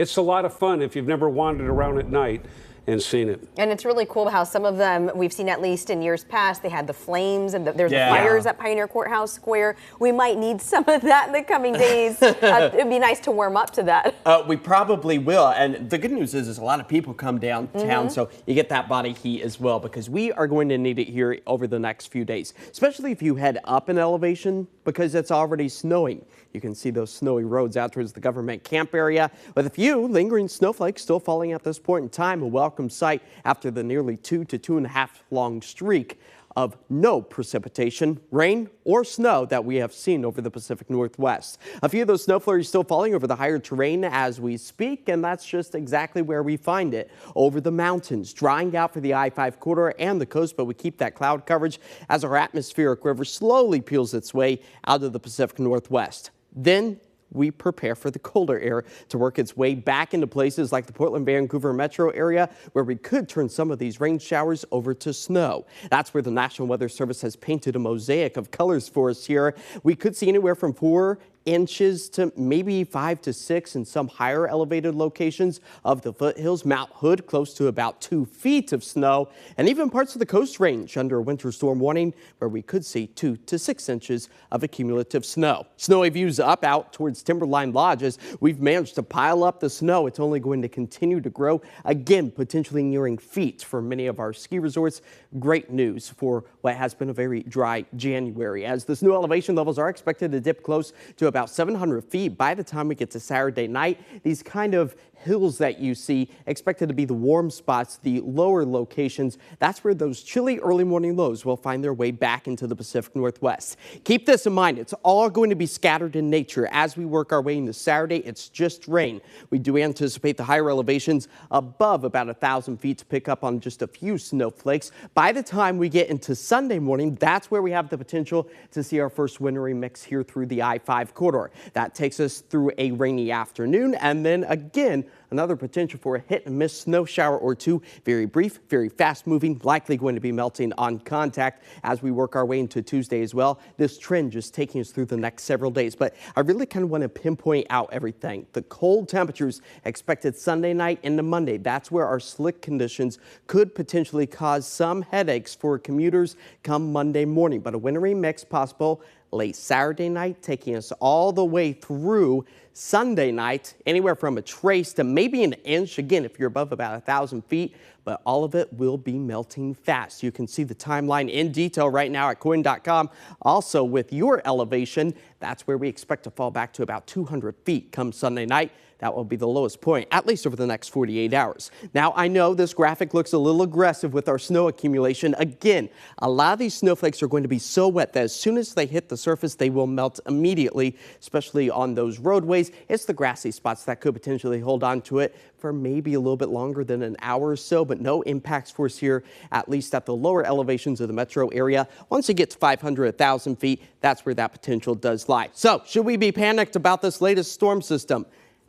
It's a lot of fun if you've never wandered around at night and seen it. And it's really cool how some of them, we've seen at least in years past, they had the flames and there's the fires at Pioneer Courthouse Square. We might need some of that in the coming days. It'd be nice to warm up to that. We probably will. And the good news is a lot of people come downtown, so you get that body heat as well, because we are going to need it here over the next few days, especially if you head up in elevation, because it's already snowing. You can see those snowy roads out towards the government camp area, with a few lingering snowflakes still falling at this point in time. A welcome sight after the nearly 2 to 2.5 long streak of no precipitation, rain, or snow that we have seen over the Pacific Northwest. A few of those snow flurries still falling over the higher terrain as we speak, and that's just exactly where we find it, over the mountains, drying out for the I-5 corridor and the coast, but we keep that cloud coverage as our atmospheric river slowly peels its way out of the Pacific Northwest. Then we prepare for the colder air to work its way back into places like the Portland-Vancouver metro area, where we could turn some of these rain showers over to snow. That's where the National Weather Service has painted a mosaic of colors for us here. We could see anywhere from 4 inches to maybe 5 to 6 in some higher elevated locations of the foothills. Mount Hood close to about 2 feet of snow, and even parts of the Coast Range under a winter storm warning, where we could see 2 to 6 inches of accumulative snow. Snowy views up out towards Timberline Lodge. As we've managed to pile up the snow, it's only going to continue to grow, again potentially nearing feet for many of our ski resorts. Great news for what has been a very dry January, as the snow elevation levels are expected to dip close to about 700 feet by the time we get to Saturday night. These kind of hills that you see expected to be the warm spots, the lower locations. That's where those chilly early morning lows will find their way back into the Pacific Northwest. Keep this in mind. It's all going to be scattered in nature as we work our way into Saturday. It's just rain. We do anticipate the higher elevations above about 1,000 feet to pick up on just a few snowflakes. By the time we get into Sunday morning, that's where we have the potential to see our first wintry mix here through the I-5 corridor. That takes us through a rainy afternoon, and then again another potential for a hit and miss snow shower or two. Very brief, very fast moving, likely going to be melting on contact as we work our way into Tuesday as well. This trend just taking us through the next several days, but I really kind of want to pinpoint out everything. The cold temperatures expected Sunday night into Monday. That's where our slick conditions could potentially cause some headaches for commuters come Monday morning, but a wintry mix possible late Saturday night, taking us all the way through Sunday night, anywhere from a trace to maybe an inch, again, if you're above about 1,000 feet, but all of it will be melting fast. You can see the timeline in detail right now at KOIN.com. Also, with your elevation, that's where we expect to fall back to about 200 feet come Sunday night. That will be the lowest point, at least over the next 48 hours. Now, I know this graphic looks a little aggressive with our snow accumulation. Again, a lot of these snowflakes are going to be so wet that as soon as they hit the surface, they will melt immediately, especially on those roadways. It's the grassy spots that could potentially hold on to it for maybe a little bit longer than an hour or so, but no impacts for us here, at least at the lower elevations of the metro area. Once you get to 500, 1,000 feet, that's where that potential does lie. So, should we be panicked about this latest storm system?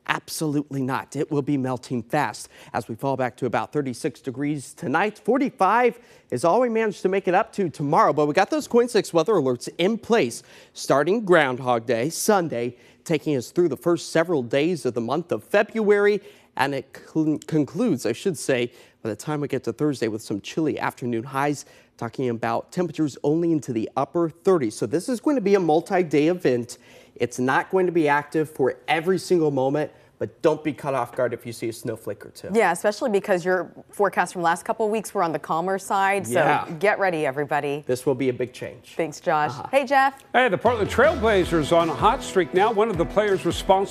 Absolutely not. It will be melting fast as we fall back to about 36 degrees tonight. 45 is all we managed to make it up to tomorrow, but we got those KOIN 6 weather alerts in place starting Groundhog Day, Sunday, taking us through the first several days of the month of February, and it concludes, I should say, by the time we get to Thursday with some chilly afternoon highs, talking about temperatures only into the upper 30s. So this is going to be a multi-day event. It's not going to be active for every single moment, but don't be caught off guard if you see a snowflake or two. Yeah, especially because your forecast from last couple of weeks were on the calmer side. So get ready, everybody. This will be a big change. Thanks, Josh. Hey, Jeff. Hey, the Portland Trailblazers on a hot streak now. One of the players responsible